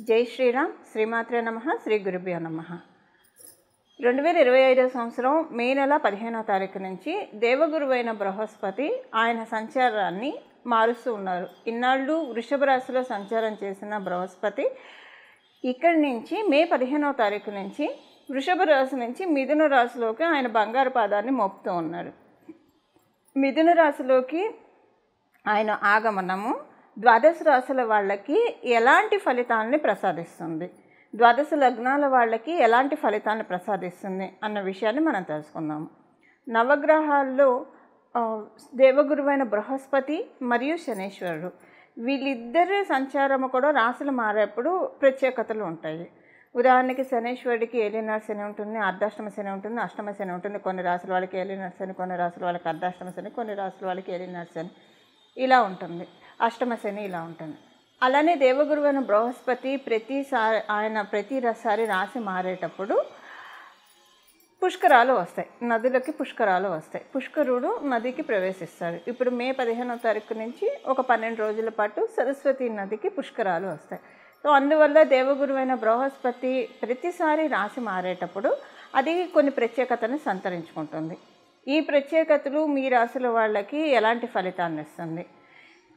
జై శ్రీరామ్. శ్రీమాత్రే నమః. శ్రీ గురుభ్యో నమః. 2025 సంవత్సరం మే నెల 15వ తారీఖు నుంచి దేవగురువైన బృహస్పతి ఆయన సంచారాన్ని మారుస్తూ ఉన్నారు. ఇన్నాళ్ళు వృషభ రాశిలో సంచారం చేసిన బృహస్పతి ఇక్కడి నుంచి మే 15వ తారీఖు నుంచి వృషభ రాశి నుంచి మిథున రాశిలోకి ఆయన బంగారు పాదాన్ని మోపుతూ ఉన్నారు. మిథున రాశిలోకి ఆయన ఆగమనము ద్వాదశ రాశుల వాళ్ళకి ఎలాంటి ఫలితాలని ప్రసాదిస్తుంది, ద్వాదశ లగ్నాల వాళ్ళకి ఎలాంటి ఫలితాన్ని ప్రసాదిస్తుంది అన్న విషయాన్ని మనం తెలుసుకుందాము. నవగ్రహాల్లో దేవగురువైన బృహస్పతి మరియు శనీశ్వరుడు వీళ్ళిద్దరి సంచారము కూడా రాశులు మారేప్పుడు ప్రత్యేకతలు ఉంటాయి. ఉదాహరణకి శనీశ్వరుడికి ఏలినాడు శని ఉంటుంది, అర్ధాష్టమ శని ఉంటుంది, అష్టమ శని ఉంటుంది. కొన్ని రాశుల వాళ్ళకి ఏలినాడు శని, కొన్ని రాశుల వాళ్ళకి అర్ధాష్టమ శని, కొన్ని రాశుల వాళ్ళకి ఏలినాడు శని ఇలా ఉంటుంది, అష్టమ శని ఇలా ఉంటుంది. అలానే దేవగురువైన బృహస్పతి ప్రతిసారి రాశి మారేటప్పుడు పుష్కరాలు వస్తాయి, నదులకి పుష్కరాలు వస్తాయి. పుష్కరుడు నదికి ప్రవేశిస్తాడు. ఇప్పుడు మే 15వ తారీఖు నుంచి ఒక 12 రోజుల పాటు సరస్వతి నదికి పుష్కరాలు వస్తాయి. సో అందువల్ల దేవగురువైన బృహస్పతి ప్రతిసారి రాశి మారేటప్పుడు అది కొన్ని ప్రత్యేకతను సంతరించుకుంటుంది. ఈ ప్రత్యేకతలు మీ రాశుల వాళ్ళకి ఎలాంటి ఫలితాన్ని ఇస్తుంది?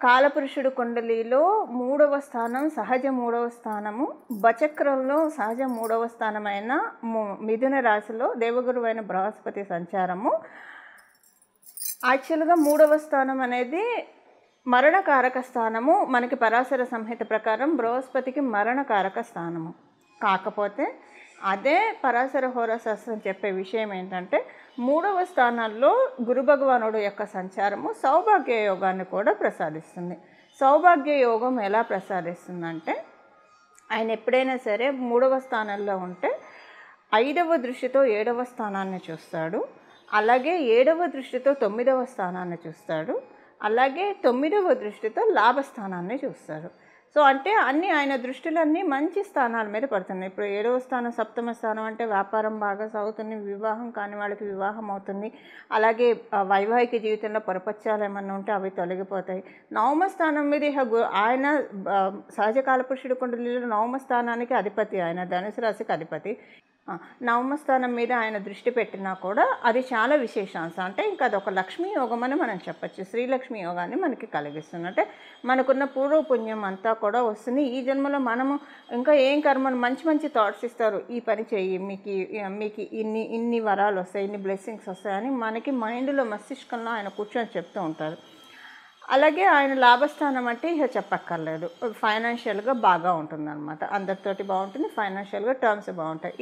కాలపురుషుడు కుండలిలో 3వ స్థానం సహజ 3వ స్థానము, బచక్రంలో సహజ 3వ స్థానమైన మిథున రాశిలో దేవగురువైన బృహస్పతి సంచారము. యాక్చువల్గా 3వ స్థానం అనేది మరణకారక స్థానము. మనకి పరాశర సంహిత ప్రకారం బృహస్పతికి మరణకారక స్థానము. కాకపోతే అదే పరాశర హోరాశాస్త్రం చెప్పే విషయం ఏంటంటే 3వ స్థానాల్లో గురు భగవానుడు యొక్క సంచారము సౌభాగ్య యోగాన్ని కూడా ప్రసాదిస్తుంది. సౌభాగ్య యోగం ఎలా ప్రసాదిస్తుందంటే ఆయన ఎప్పుడైనా సరే 3వ స్థానంలో ఉంటే 5వ దృష్టితో 7వ స్థానాన్ని చూస్తాడు, అలాగే 7వ దృష్టితో 9వ స్థానాన్ని చూస్తాడు, అలాగే 9వ దృష్టితో లాభస్థానాన్ని చూస్తాడు. సో అంటే ఆయన దృష్టిలన్నీ మంచి స్థానాల మీద పడుతున్నాయి. ఇప్పుడు 7వ స్థానం సప్తమ స్థానం అంటే వ్యాపారం బాగా సాగుతుంది, వివాహం కాని వాళ్ళకి వివాహం అవుతుంది, అలాగే వైవాహిక జీవితంలో పొరపచ్చాలు ఏమన్నా ఉంటే అవి తొలగిపోతాయి. 9వ స్థానం మీద ఆయన సహజ కాలపురుషుడు కుండలిలో 9వ స్థానానికి అధిపతి, ఆయన ధనుసు రాశికి అధిపతి. 9వ స్థానం మీద ఆయన దృష్టి పెట్టినా కూడా అది చాలా విశేషాంశం. అంటే ఇంకా అదొక లక్ష్మీ యోగం అని మనం చెప్పచ్చు. శ్రీలక్ష్మి యోగాన్ని మనకి కలిగిస్తుంది. అంటే మనకున్న పూర్వపుణ్యం అంతా కూడా వస్తుంది. ఈ జన్మలో మనము ఇంకా ఏం కర్మను మంచి మంచి థాట్స్ ఇస్తారు, ఈ పని చెయ్యి, మీకు ఇన్ని వరాలు వస్తాయి, ఇన్ని బ్లెస్సింగ్స్ వస్తాయని మనకి మైండ్లో మస్తిష్కంలో ఆయన కూర్చొని చెప్తూ ఉంటారు. అలాగే ఆయన లాభస్థానం అంటే ఇక చెప్పక్కర్లేదు, ఫైనాన్షియల్గా బాగా ఉంటుందన్నమాట. అందరితోటి బాగుంటుంది, ఫైనాన్షియల్గా టర్మ్స్ బాగుంటాయి.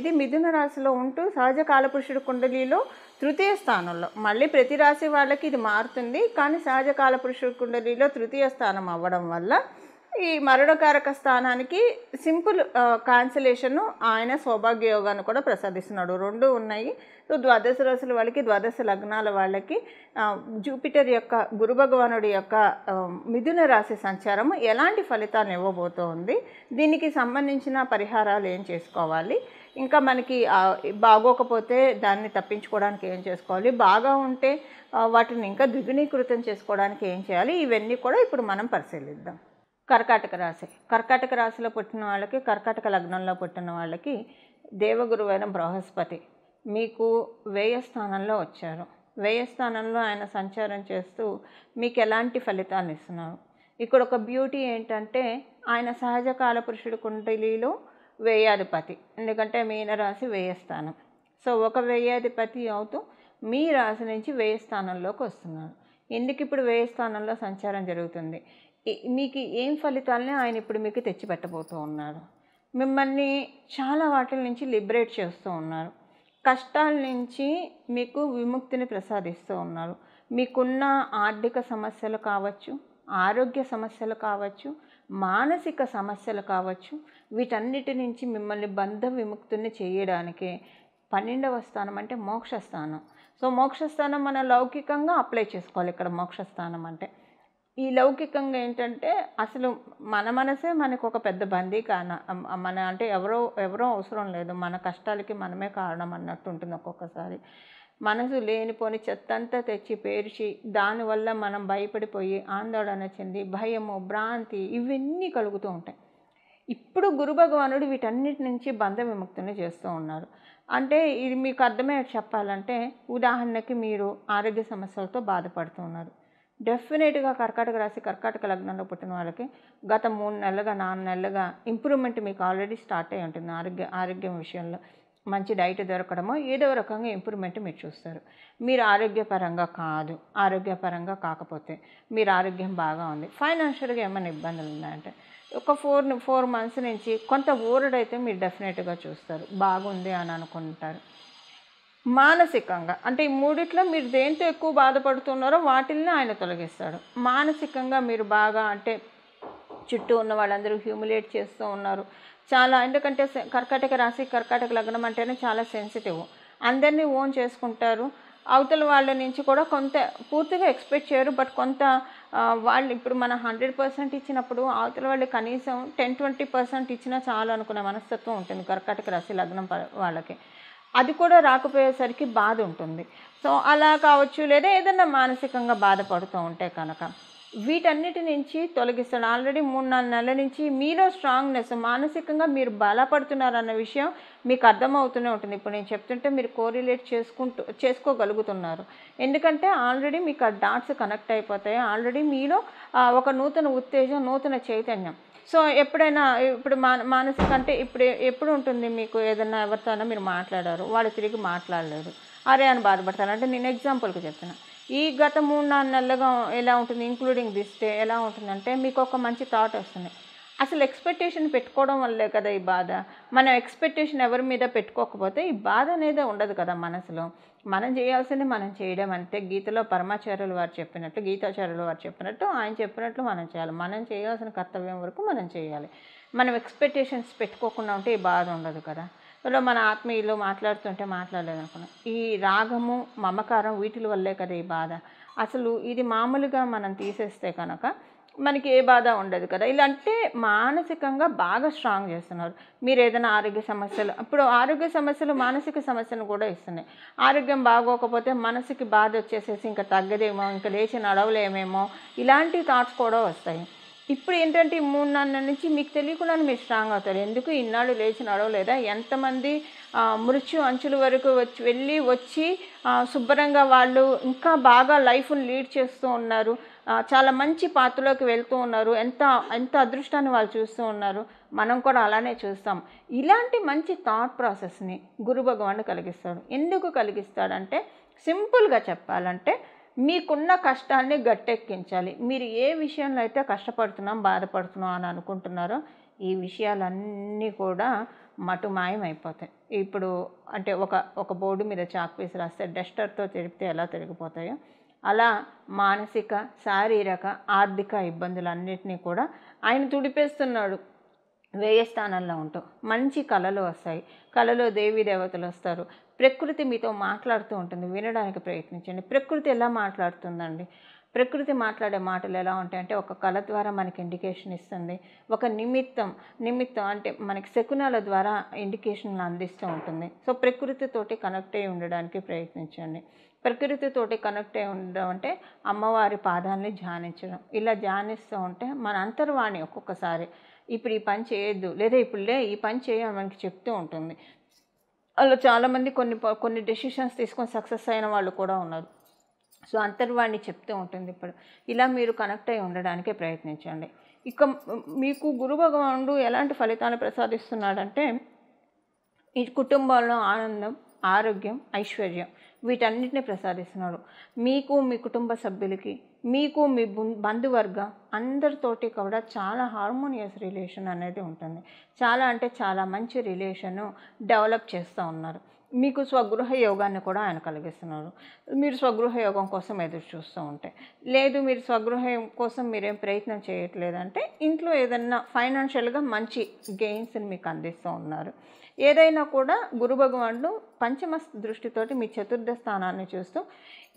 ఇది మిథున రాశిలో ఉంటూ సహజ కాలపురుషుడు కుండలిలో 3వ స్థానంలో. మళ్ళీ ప్రతి రాశి వాళ్ళకి ఇది మారుతుంది, కానీ సహజ కాలపురుషుడు కుండలిలో 3వ స్థానం అవ్వడం వల్ల ఈ మరణకారక స్థానానికి సింపుల్ కాన్సలేషను ఆయన సౌభాగ్య యోగాన్ని కూడా ప్రసాదిస్తున్నాడు. 2 ఉన్నాయి. సో ద్వాదశ రాశుల వాళ్ళకి, ద్వాదశ లగ్నాల వాళ్ళకి జూపిటర్ యొక్క గురు భగవానుడి యొక్క మిథున రాశి సంచారము ఎలాంటి ఫలితాన్ని ఇవ్వబోతోంది, దీనికి సంబంధించిన పరిహారాలు ఏం చేసుకోవాలి, ఇంకా మనకి బాగోకపోతే దాన్ని తప్పించుకోవడానికి ఏం చేసుకోవాలి, బాగా ఉంటే వాటిని ఇంకా ద్విగుణీకృతం చేసుకోవడానికి ఏం చేయాలి, ఇవన్నీ కూడా ఇప్పుడు మనం పరిశీలిద్దాం. కర్కాటక రాశిలో పుట్టిన వాళ్ళకి, కర్కాటక లగ్నంలో పుట్టిన వాళ్ళకి దేవగురువైన బృహస్పతి మీకు 10వ స్థానంలో వచ్చారు. 10వ స్థానంలో ఆయన సంచారం చేస్తూ మీకు ఎలాంటి ఫలితాన్ని ఇస్తున్నారు? ఇక్కడ ఒక బ్యూటీ ఏంటంటే ఆయన సహజ కాలపురుషుడు కుండలిలో 10వ, ఎందుకంటే మీనరాశి 10వ స్థానం. సో ఒక 10వ అవుతూ మీ రాశి నుంచి 10వ స్థానంలోకి వస్తున్నారు. ఎందుకు ఇప్పుడు 10వ స్థానంలో సంచారం జరుగుతుంది? మీకు ఏం ఫలితాలని ఆయన ఇప్పుడు మీకు తెచ్చిపెట్టబోతూ ఉన్నారు? మిమ్మల్ని చాలా వాటి నుంచి లిబరేట్ చేస్తూ ఉన్నారు, కష్టాల నుంచి మీకు విముక్తిని ప్రసాదిస్తూ ఉన్నారు. మీకున్న ఆర్థిక సమస్యలు కావచ్చు, ఆరోగ్య సమస్యలు కావచ్చు, మానసిక సమస్యలు కావచ్చు, వీటన్నిటి నుంచి మిమ్మల్ని బంధ విముక్తిని చేయడానికే 12వ స్థానం అంటే మోక్షస్థానం. సో మోక్షస్థానం మనం లౌకికంగా అప్లై చేసుకోవాలి. ఇక్కడ మోక్షస్థానం అంటే ఈ లౌకికంగా ఏంటంటే అసలు మన మనసే మనకు ఒక పెద్ద బందీ అంటే ఎవరో అవసరం లేదు, మన కష్టాలకి మనమే కారణం అన్నట్టు ఉంటుంది ఒక్కొక్కసారి. మనసు లేనిపోని చెత్తంతా తెచ్చి పేర్చి దానివల్ల మనం భయపడిపోయి ఆందోళన చెంది భయము, భ్రాంతి ఇవన్నీ కలుగుతూ ఉంటాయి. ఇప్పుడు గురు భగవానుడు వీటన్నిటి నుంచి బంధ విముక్తిని చేస్తూ ఉన్నారు. అంటే ఇది మీకు అర్థమయ్యేది చెప్పాలంటే, ఉదాహరణకి మీరు ఆరోగ్య సమస్యలతో బాధపడుతున్నారు. డెఫినెట్గా కర్కాటక రాశి, కర్కాటక లగ్నంలో పుట్టిన వాళ్ళకి గత 3 నెలలుగా 4 నెలలుగా ఇంప్రూవ్మెంట్ మీకు ఆల్రెడీ స్టార్ట్ అయి ఉంటుంది. ఆరోగ్యం విషయంలో మంచి డైట్ దొరకడమో ఏదో రకంగా ఇంప్రూవ్మెంట్ మీరు చూస్తారు. మీరు ఆరోగ్యపరంగా కాకపోతే మీరు ఆరోగ్యం బాగా ఉంది, ఫైనాన్షియల్గా ఏమైనా ఇబ్బందులు ఉన్నాయంటే ఒక 4 మంత్స్ నుంచి కొంత ఊరడైతే మీరు డెఫినెట్గా చూస్తారు, బాగుంది అని అనుకుంటారు. మానసికంగా అంటే ఈ మూడిట్లో మీరు దేంతో ఎక్కువ బాధపడుతున్నారో వాటిల్ని ఆయన తొలగిస్తాడు. మానసికంగా మీరు బాగా అంటే చుట్టూ ఉన్న వాళ్ళందరూ హ్యూమిలేట్ చేస్తూ ఉన్నారు చాలా. ఎందుకంటే కర్కాటక రాశి, కర్కాటక లగ్నం అంటేనే చాలా సెన్సిటివ్, అందరినీ ఓన్ చేసుకుంటారు. అవతల వాళ్ళ నుంచి కూడా కొంత పూర్తిగా ఎక్స్పెక్ట్ చేయరు, బట్ కొంత వాళ్ళు ఇప్పుడు మనం 100% ఇచ్చినప్పుడు అవతల వాళ్ళు కనీసం 10-20% ఇచ్చినా చాలు అనుకునే మనస్తత్వం ఉంటుంది కర్కాటక రాశి లగ్నం వాళ్ళకి. అది కూడా రాకపోయేసరికి బాధ ఉంటుంది. సో అలా కావచ్చు, లేదా ఏదైనా మానసికంగా బాధపడుతూ ఉంటే కనుక వీటన్నిటి నుంచి తొలగిస్తాడు. ఆల్రెడీ 3-4 నెలల నుంచి మీలో స్ట్రాంగ్నెస్, మానసికంగా మీరు బలపడుతున్నారన్న విషయం మీకు అర్థమవుతూనే ఉంటుంది. ఇప్పుడు నేను చెప్తుంటే మీరు కోరిలేట్ చేసుకోగలుగుతున్నారు. ఎందుకంటే ఆల్రెడీ మీకు ఆ డాట్స్ కనెక్ట్ అయిపోతాయి. ఆల్రెడీ మీలో ఒక నూతన ఉత్తేజం, నూతన చైతన్యం. సో ఎప్పుడైనా ఇప్పుడు మానసిక అంటే ఎప్పుడు ఉంటుంది మీకు ఏదైనా ఎవరితోనైనా మీరు మాట్లాడారు, వాళ్ళు తిరిగి మాట్లాడలేదు, అరే అని బాధపడతారు. అంటే నేను ఎగ్జాంపుల్కి చెప్తున్నా. ఈ గత 3-4 నెలలుగా ఎలా ఉంటుంది, ఇంక్లూడింగ్ దిస్ డే ఎలా ఉంటుందంటే మీకు ఒక మంచి థాట్ వస్తుంది. అసలు ఎక్స్పెక్టేషన్ పెట్టుకోవడం వల్లే కదా ఈ బాధ. మనం ఎక్స్పెక్టేషన్ ఎవరి మీద పెట్టుకోకపోతే ఈ బాధ అనేది ఉండదు కదా మనసులో. మనం చేయాల్సింది మనం చేయడం అంతే. గీతాచార్యులు వారు చెప్పినట్టు ఆయన చెప్పినట్లు మనం చేయాలి. మనం చేయాల్సిన కర్తవ్యం వరకు మనం చేయాలి. మనం ఎక్స్పెక్టేషన్స్ పెట్టుకోకుండా ఉంటే ఈ బాధ ఉండదు కదా. ఇలా మన ఆత్మీయులు మాట్లాడుతుంటే మాట్లాడలేదనుకున్నాం, ఈ రాగము, మమకారం వీటి వల్లే కదా ఈ బాధ. అసలు ఇది మామూలుగా మనం తీసేస్తే కనుక మనకి ఏ బాధ ఉండదు కదా. ఇలా అంటే మానసికంగా బాగా స్ట్రాంగ్ చేస్తున్నారు. మీరు ఏదైనా ఆరోగ్య సమస్యలు, ఇప్పుడు ఆరోగ్య సమస్యలు మానసిక సమస్యను కూడా ఇస్తున్నాయి. ఆరోగ్యం బాగోకపోతే మనసుకి బాధ వచ్చేసేసి ఇంకా తగ్గదేమో, ఇంకా లేచి నడవలేమేమో, ఇలాంటి థాట్స్ కూడా వస్తాయి. ఇప్పుడు ఏంటంటే ఈ 3-4 నెలల నుంచి మీకు తెలియకుండానే మీరు స్ట్రాంగ్ అవుతారు. ఎందుకు ఇన్నాళ్ళు లేచి నడవలేదా? ఎంతమంది మృత్యు అంచుల వరకు వచ్చి శుభ్రంగా వాళ్ళు ఇంకా బాగా లైఫ్ని లీడ్ చేస్తూ ఉన్నారు. చాలా మంచి పాత్రలోకి వెళ్తూ ఉన్నారు. ఎంత అదృష్టాన్ని వాళ్ళు చూస్తూ ఉన్నారు. మనం కూడా అలానే చూస్తాం. ఇలాంటి మంచి థాట్ ప్రాసెస్ని గురు భగవానుడు కలిగిస్తాడు. ఎందుకు కలిగిస్తాడంటే సింపుల్గా చెప్పాలంటే మీకున్న కష్టాన్ని గట్టెక్కించాలి. మీరు ఏ విషయంలో అయితే కష్టపడుతున్నాం, బాధపడుతున్నాం అని అనుకుంటున్నారో ఈ విషయాలన్నీ కూడా మటుమాయం అయిపోతాయి. ఇప్పుడు అంటే ఒక బోర్డు మీద చాక్ పీస్ రాస్తే డస్టర్తో తిరిగితే ఎలా తిరిగిపోతాయో అలా మానసిక, శారీరక, ఆర్థిక ఇబ్బందులన్నిటినీ కూడా ఆయన తుడిపేస్తున్నాడు. వ్యయ స్థానంలో ఉంటూ మంచి కళలు వస్తాయి. కళలో దేవీ దేవతలు వస్తారు. ప్రకృతి మీతో మాట్లాడుతూ ఉంటుంది, వినడానికి ప్రయత్నించండి. ప్రకృతి ఎలా మాట్లాడుతుందండి? ప్రకృతి మాట్లాడే మాటలు ఎలా ఉంటాయంటే ఒక కళ ద్వారా మనకి ఇండికేషన్ ఇస్తుంది. ఒక నిమిత్తం అంటే మనకి శకునాల ద్వారా ఇండికేషన్లు అందిస్తూ ఉంటుంది. సో ప్రకృతితోటి కనెక్ట్ అయి ఉండడానికి ప్రయత్నించండి. ప్రకృతితోటి కనెక్ట్ అయి ఉండడం అంటే అమ్మవారి పాదాలని ధ్యానించడం. ఇలా ధ్యానిస్తూ ఉంటే మన అంతర్వాణి ఒక్కొక్కసారి ఇప్పుడు ఈ పని చేయొద్దు, లేదా ఈ పని చేయని మనకి చెప్తూ ఉంటుంది. అలా చాలామంది కొన్ని డెసిషన్స్ తీసుకొని సక్సెస్ అయిన వాళ్ళు కూడా ఉన్నారు. సో అంతర్వాణి చెప్తూ ఉంటుంది. ఇప్పుడు ఇలా మీరు కనెక్ట్ అయి ఉండడానికే ప్రయత్నించండి. ఇక మీకు గురు భగవానుడు ఎలాంటి ఫలితాలు ప్రసాదిస్తున్నాడంటే ఈ కుటుంబంలో ఆనందం, ఆరోగ్యం, ఐశ్వర్యం వీటన్నిటిని ప్రసాదిస్తున్నాడు. మీకు, మీ కుటుంబ సభ్యులకి, మీకు మీ బంధువర్గం అందరితోటి కూడా చాలా హార్మోనియస్ రిలేషన్ అనేది ఉంటుంది. చాలా అంటే చాలా మంచి రిలేషను డెవలప్ చేస్తూ ఉన్నారు. మీకు స్వగృహ యోగాన్ని కూడా ఆయన కలిగిస్తున్నారు. మీరు స్వగృహ యోగం కోసం ఎదురు చూస్తూ ఉంటే, లేదు మీరు స్వగృహ కోసం మీరేం ప్రయత్నం చేయట్లేదంటే ఇంట్లో ఏదన్నా ఫైనాన్షియల్గా మంచి గెయిన్స్ని మీకు అందిస్తూ ఉన్నారు. ఏదైనా కూడా గురు భగవానుడు పంచమ దృష్టితోటి మీ చతుర్థ స్థానాన్ని చూస్తూ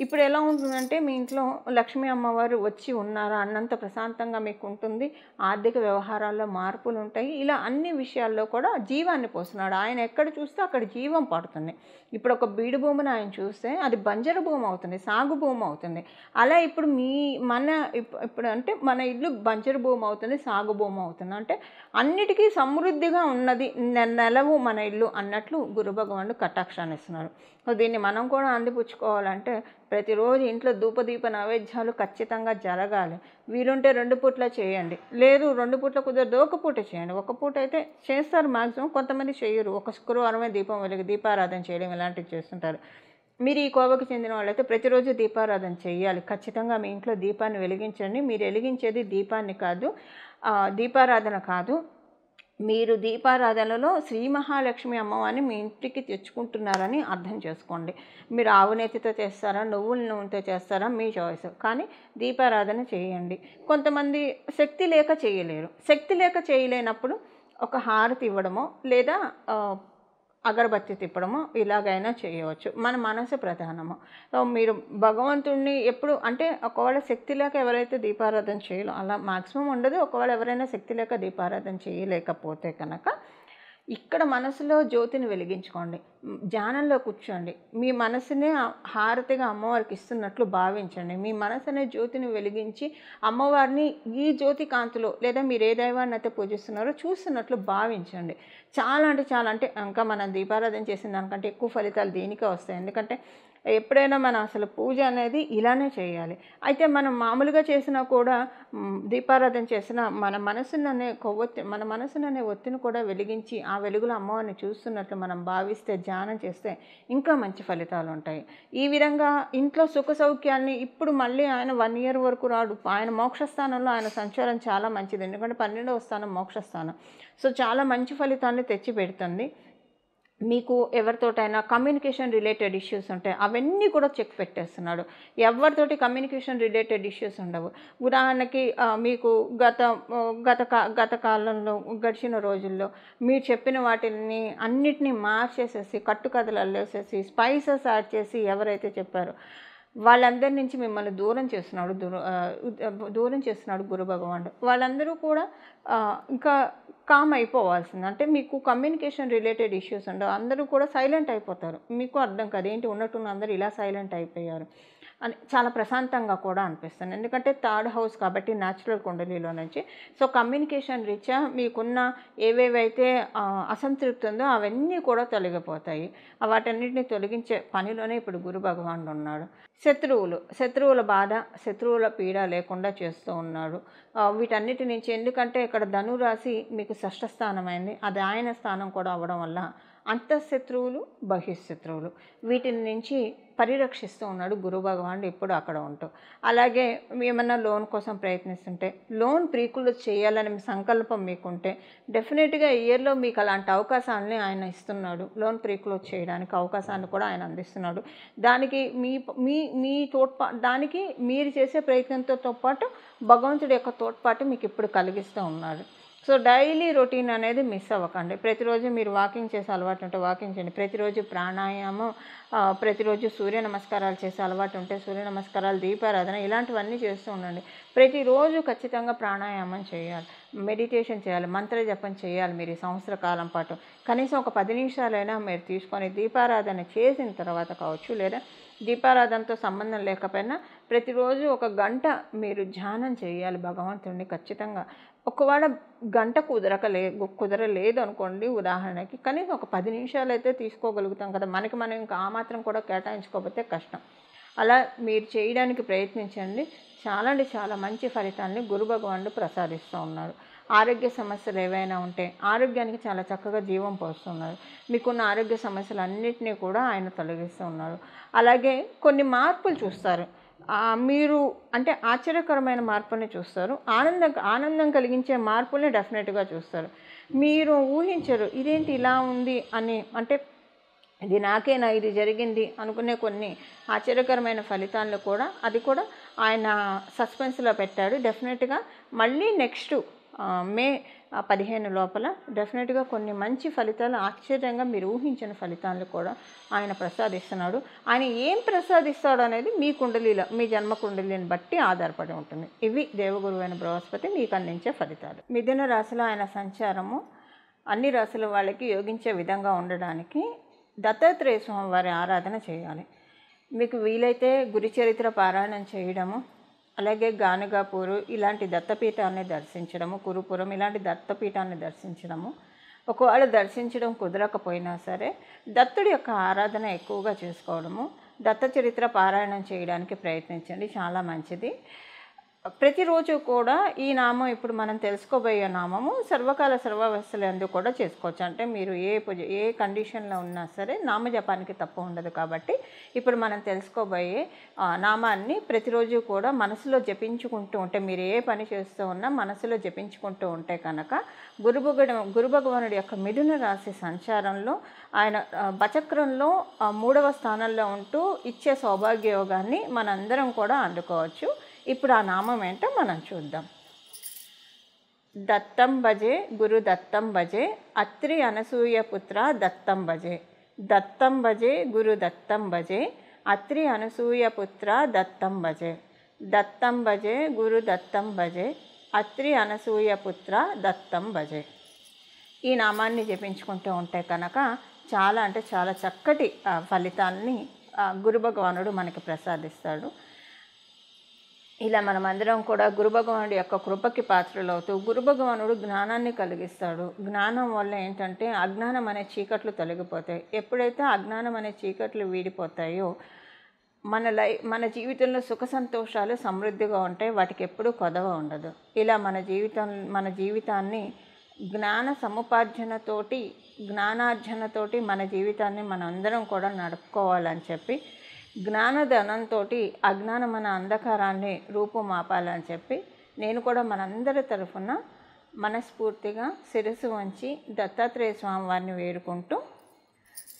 ఇప్పుడు ఎలా ఉంటుందంటే మీ ఇంట్లో లక్ష్మీ అమ్మవారు వచ్చి ఉన్నారా అన్నంత ప్రశాంతంగా మీకు ఉంటుంది. ఆర్థిక వ్యవహారాల్లో మార్పులు ఉంటాయి. ఇలా అన్ని విషయాల్లో కూడా జీవాన్ని పోస్తున్నాడు. ఆయన ఎక్కడ చూస్తే అక్కడ జీవం పడుతుంది. ఇప్పుడు ఒక బీడు భూమిని ఆయన చూస్తే అది బంజరు భూమి అవుతుంది, సాగు భూమి అవుతుంది. అలా ఇప్పుడు ఇప్పుడు అంటే మన ఇల్లు బంజరు భూమి అవుతుంది, సాగు భూమి అవుతుంది. అంటే అన్నిటికీ సమృద్ధిగా ఉన్నది నెలవు మన ఇల్లు అన్నట్లు గురు భగవానుడు కటాక్షాన్ని ఇస్తున్నారు. సో దీన్ని మనం కూడా అందిపుచ్చుకోవాలంటే ప్రతిరోజు ఇంట్లో ధూపదీప నైవేద్యాలు ఖచ్చితంగా జరగాలి. వీలుంటే 2 పూట్ల చేయండి, లేదు 2 పూట్ల కుదరదు ఒక పూట చేయండి. ఒక పూట అయితే చేస్తారు మ్యాక్సిమం, కొంతమంది చేయరు. ఒక శుక్రవారమే దీపం వెలిగి దీపారాధన చేయడం ఇలాంటివి చేస్తుంటారు. మీరు ఈ కోవకు చెందిన వాళ్ళైతే ప్రతిరోజు దీపారాధన చేయాలి. ఖచ్చితంగా మీ ఇంట్లో దీపాన్ని వెలిగించండి. మీరు వెలిగించేది దీపాన్ని కాదు, దీపారాధన కాదు, మీరు దీపారాధనలో శ్రీ మహాలక్ష్మి అమ్మవారిని మీ ఇంటికి తెచ్చుకుంటున్నారని అర్థం చేసుకోండి. మీరు ఆవు నెత్తితో చేస్తారా, నువ్వుల నూనెతో చేస్తారా, మీ చాయిస్. కానీ దీపారాధన చేయండి. కొంతమంది శక్తి లేక చేయలేరు. శక్తి లేక చేయలేనప్పుడు ఒక హారతి ఇవ్వడమో లేదా అగరబత్తి తిప్పడమో ఇలాగైనా చేయవచ్చు. మన మనసు ప్రధానము. సో మీరు భగవంతుడిని ఎప్పుడు అంటే ఒకవేళ శక్తి లేక ఎవరైతే దీపారాధన చేయలేం, అలా మ్యాక్సిమం ఉండదు. ఒకవేళ ఎవరైనా శక్తి లేక దీపారాధన చేయలేకపోతే కనుక ఇక్కడ మనసులో జ్యోతిని వెలిగించుకోండి. ధ్యానంలో కూర్చోండి. మీ మనసునే హారతిగా అమ్మవారికి ఇస్తున్నట్లు భావించండి. మీ మనసు అనే జ్యోతిని వెలిగించి అమ్మవారిని ఈ జ్యోతి కాంతిలో లేదా మీరు ఏ దైవాన్ని అయితే పూజిస్తున్నారో చూస్తున్నట్లు భావించండి. చాలా అంటే చాలా, అంటే ఇంకా మనం దీపారాధన చేసిన దానికంటే ఎక్కువ ఫలితాలు దీనికే వస్తాయి. ఎందుకంటే ఎప్పుడైనా మనం అసలు పూజ అనేది ఇలానే చేయాలి. అయితే మనం మామూలుగా చేసినా కూడా దీపారాధన చేసిన మన మనసుననే ఒత్తిని కూడా వెలిగించి ఆ వెలుగులో అమ్మవారిని చూస్తున్నట్లు మనం భావిస్తే, ధ్యానం చేస్తే ఇంకా మంచి ఫలితాలు ఉంటాయి. ఈ విధంగా ఇంట్లో సుఖ సౌఖ్యాన్ని ఇప్పుడు మళ్ళీ ఆయన 1 year వరకు రాడు. ఆయన మోక్షస్థానంలో ఆయన సంచారం చాలా మంచిది. ఎందుకంటే 12వ స్థానం మోక్షస్థానం. సో చాలా మంచి ఫలితాన్ని తెచ్చి పెడుతుంది. మీకు ఎవరితోటైనా కమ్యూనికేషన్ రిలేటెడ్ ఇష్యూస్ ఉంటాయి, అవన్నీ కూడా చెక్ పెట్టేస్తున్నాడు. ఎవరితోటి కమ్యూనికేషన్ రిలేటెడ్ ఇష్యూస్ ఉండవు. ఉదాహరణకి మీకు గత కాలంలో గడిచిన రోజుల్లో మీరు చెప్పిన వాటిని అన్నిటినీ మార్చేసేసి కట్టుకథలు అల్లేసేసి స్పైసెస్ యాడ్ చేసి ఎవరైతే చెప్పారో వాళ్ళందరి నుంచి మిమ్మల్ని దూరం చేస్తున్నాడు గురు భగవానుడు. వాళ్ళందరూ కూడా ఇంకా కామ్ అయిపోవాల్సింది. అంటే మీకు కమ్యూనికేషన్ రిలేటెడ్ ఇష్యూస్ ఉండవు. అందరూ కూడా సైలెంట్ అయిపోతారు. మీకు అర్థం కాదు ఏంటి ఉన్నట్టున్న అందరూ ఇలా సైలెంట్ అయిపోయారు అని చాలా ప్రశాంతంగా కూడా అనిపిస్తుంది. ఎందుకంటే 3rd house కాబట్టి న్యాచురల్ కుండలిలో నుంచి. సో కమ్యూనికేషన్ రీత్యా మీకున్న ఏవేవైతే అసంతృప్తి ఉందో అవన్నీ కూడా తొలగిపోతాయి. వాటన్నిటిని తొలగించే పనిలోనే ఇప్పుడు గురు భగవానుడు ఉన్నాడు. శత్రువుల బాధ, శత్రువుల పీడ లేకుండా చేస్తూ ఉన్నాడు. వీటన్నిటి నుంచి, ఎందుకంటే ఇక్కడ ధనురాశి మీకు 6వ స్థానమైంది, అది ఆయన స్థానం కూడా అవ్వడం వల్ల అంతఃశత్రువులు, బహిశత్రువులు వీటిని నుంచి పరిరక్షిస్తూ ఉన్నాడు గురు భగవానుడు ఇప్పుడు అక్కడ ఉంటూ. అలాగే ఏమన్నా లోన్ కోసం ప్రయత్నిస్తుంటే, లోన్ ప్రీకులు చేయాలని సంకల్పం మీకుంటే డెఫినెట్గా ఈ ఇయర్లో మీకు అలాంటి అవకాశాలని ఆయన ఇస్తున్నాడు. లోన్ ప్రీకులు చేయడానికి అవకాశాన్ని కూడా ఆయన అందిస్తున్నాడు. దానికి దానికి మీరు చేసే ప్రయత్నంతో పాటు భగవంతుడి యొక్క తోడ్పాటు మీకు ఇప్పుడు కలిగిస్తూ ఉన్నాడు. సో డైలీ రొటీన్ అనేది మిస్ అవ్వకండి. ప్రతిరోజు మీరు వాకింగ్ చేసే అలవాటు ఉంటే వాకింగ్ చేయండి. ప్రతిరోజు ప్రాణాయామం, ప్రతిరోజు సూర్య నమస్కారాలు చేసే అలవాటు ఉంటే సూర్య నమస్కారాలు, దీపారాధన ఇలాంటివన్నీ చేస్తూ ఉండండి. ప్రతిరోజు ఖచ్చితంగా ప్రాణాయామం చేయాలి, మెడిటేషన్ చేయాలి, మంత్ర జపం చేయాలి. మీరు ఈ సంవత్సర కాలం పాటు కనీసం ఒక 10 నిమిషాలైనా మీరు తీసుకొని దీపారాధన చేసిన తర్వాత కావచ్చు, లేదా దీపారాధనతో సంబంధం లేకపోయినా ప్రతిరోజు 1 గంట మీరు ధ్యానం చేయాలి భగవంతుడిని ఖచ్చితంగా. ఒకవేళ గంట కుదరలేదు అనుకోండి, ఉదాహరణకి కనీసం ఒక 10 నిమిషాలు అయితే తీసుకోగలుగుతాం కదా. మనం ఇంకా ఆ మాత్రం కూడా కేటాయించుకోకపోతే కష్టం. అలా మీరు చేయడానికి ప్రయత్నించండి. చాలా మంచి ఫలితాన్ని గురు భగవానుడు ప్రసాదిస్తూ ఉన్నారు. ఆరోగ్య సమస్యలు ఏవైనా ఉంటే ఆరోగ్యానికి చాలా చక్కగా జీవం పోస్తున్నారు. మీకున్న ఆరోగ్య సమస్యలు అన్నింటినీ కూడా ఆయన తొలగిస్తూ ఉన్నారు. అలాగే కొన్ని మార్పులు చూస్తారు. మీరు అంటే ఆశ్చర్యకరమైన మార్పుల్ని చూస్తారు. ఆనందం కలిగించే మార్పుల్ని డెఫినెట్గా చూస్తారు. మీరు ఊహించరు ఇదేంటి ఇలా ఉంది అని, అంటే ఇది నాకేనా ఇది జరిగింది అనుకునే కొన్ని ఆశ్చర్యకరమైన ఫలితాలను కూడా అది కూడా ఆయన సస్పెన్స్లో పెట్టాడు. డెఫినెట్గా మళ్ళీ నెక్స్ట్ మే 15 లోపల డెఫినెట్గా కొన్ని మంచి ఫలితాలు, ఆశ్చర్యంగా మీరు ఊహించిన ఫలితాలు కూడా ఆయన ప్రసాదిస్తున్నాడు. ఆయన ఏం ప్రసాదిస్తాడు అనేది మీ కుండలిలో, మీ జన్మ కుండలిని బట్టి ఆధారపడి ఉంటుంది. ఇవి దేవగురువు అయిన బృహస్పతి మీకు అందించే ఫలితాలు. మిథున రాశిలో ఆయన సంచారము అన్ని రాశుల వాళ్ళకి యోగించే విధంగా ఉండడానికి దత్తాత్రేయ స్వామి వారి ఆరాధన చేయాలి. మీకు వీలైతే గురుచరిత్ర పారాయణం చేయడము, అలాగే గానుగాపూరు ఇలాంటి దత్తపీఠాన్ని దర్శించడము, కురుపురం ఇలాంటి దత్తపీఠాన్ని దర్శించడము, ఒకవేళ దర్శించడం కుదరకపోయినా సరే దత్తుడి యొక్క ఆరాధన ఎక్కువగా చేసుకోవడము, దత్త చరిత్ర పారాయణం చేయడానికి ప్రయత్నించండి, చాలా మంచిది. ప్రతిరోజు కూడా ఈ నామం, ఇప్పుడు మనం తెలుసుకోబోయే నామము సర్వకాల సర్వావస్థలందు కూడా చేసుకోవచ్చు. అంటే మీరు ఏ కండిషన్లో ఉన్నా సరే నామజపానికి తప్పు ఉండదు. కాబట్టి ఇప్పుడు మనం తెలుసుకోబోయే నామాన్ని ప్రతిరోజు కూడా మనసులో జపించుకుంటూ ఉంటే, మీరు ఏ పని చేస్తూ ఉన్నా మనసులో జపించుకుంటూ ఉంటే కనుక గురు భగవానుడి యొక్క మిథున రాశి సంచారంలో ఆయన బచక్రంలో 3వ స్థానంలో ఉంటూ ఇచ్చే సౌభాగ్య యోగాన్ని మనందరం కూడా అందుకోవచ్చు. ఇప్పుడు ఆ నామం ఏంటో మనం చూద్దాం. దత్తం భజే గురు దత్తం భజే అత్రి అనసూయ పుత్ర దత్తం భజే. దత్తం భజే గురు దత్తం భజే అత్రి అనసూయ పుత్ర దత్తం భజే. దత్తం భజే గురు దత్తం భజే అత్రి అనసూయ పుత్ర దత్తం భజే. ఈ నామాన్ని జపించుకుంటూ ఉంటే కనుక చాలా అంటే చాలా చక్కటి ఫలితాలని గురు భగవానుడు మనకి ప్రసాదిస్తాడు. ఇలా మనమందరం కూడా గురు భగవానుడి యొక్క కృపకి పాత్రలవుతూ, గురు భగవానుడు జ్ఞానాన్ని కలిగిస్తాడు. జ్ఞానం వల్ల ఏంటంటే అజ్ఞానం అనే చీకట్లు తొలగిపోతాయి. ఎప్పుడైతే అజ్ఞానం అనే చీకట్లు వీడిపోతాయో మన జీవితంలో సుఖ సంతోషాలు సమృద్ధిగా ఉంటాయి. వాటికి ఎప్పుడూ కొదవ ఉండదు. ఇలా మన జీవితాన్ని జ్ఞాన సముపార్జనతోటి, జ్ఞానార్జనతోటి మన జీవితాన్ని మనందరం కూడా నడుపుకోవాలని చెప్పి, జ్ఞానధనంతో అజ్ఞానం అనే అంధకారాన్ని రూపుమాపాలని చెప్పి నేను కూడా మనందరి తరఫున మనస్ఫూర్తిగా శిరస్సు వంచి దత్తాత్రేయ స్వామి వారిని వేడుకుంటూ,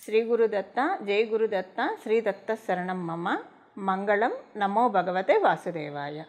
శ్రీ గురుదత్త, జై గురుదత్త, శ్రీ దత్త శరణం మమ, మంగళం, నమో భగవతే వాసుదేవాయ.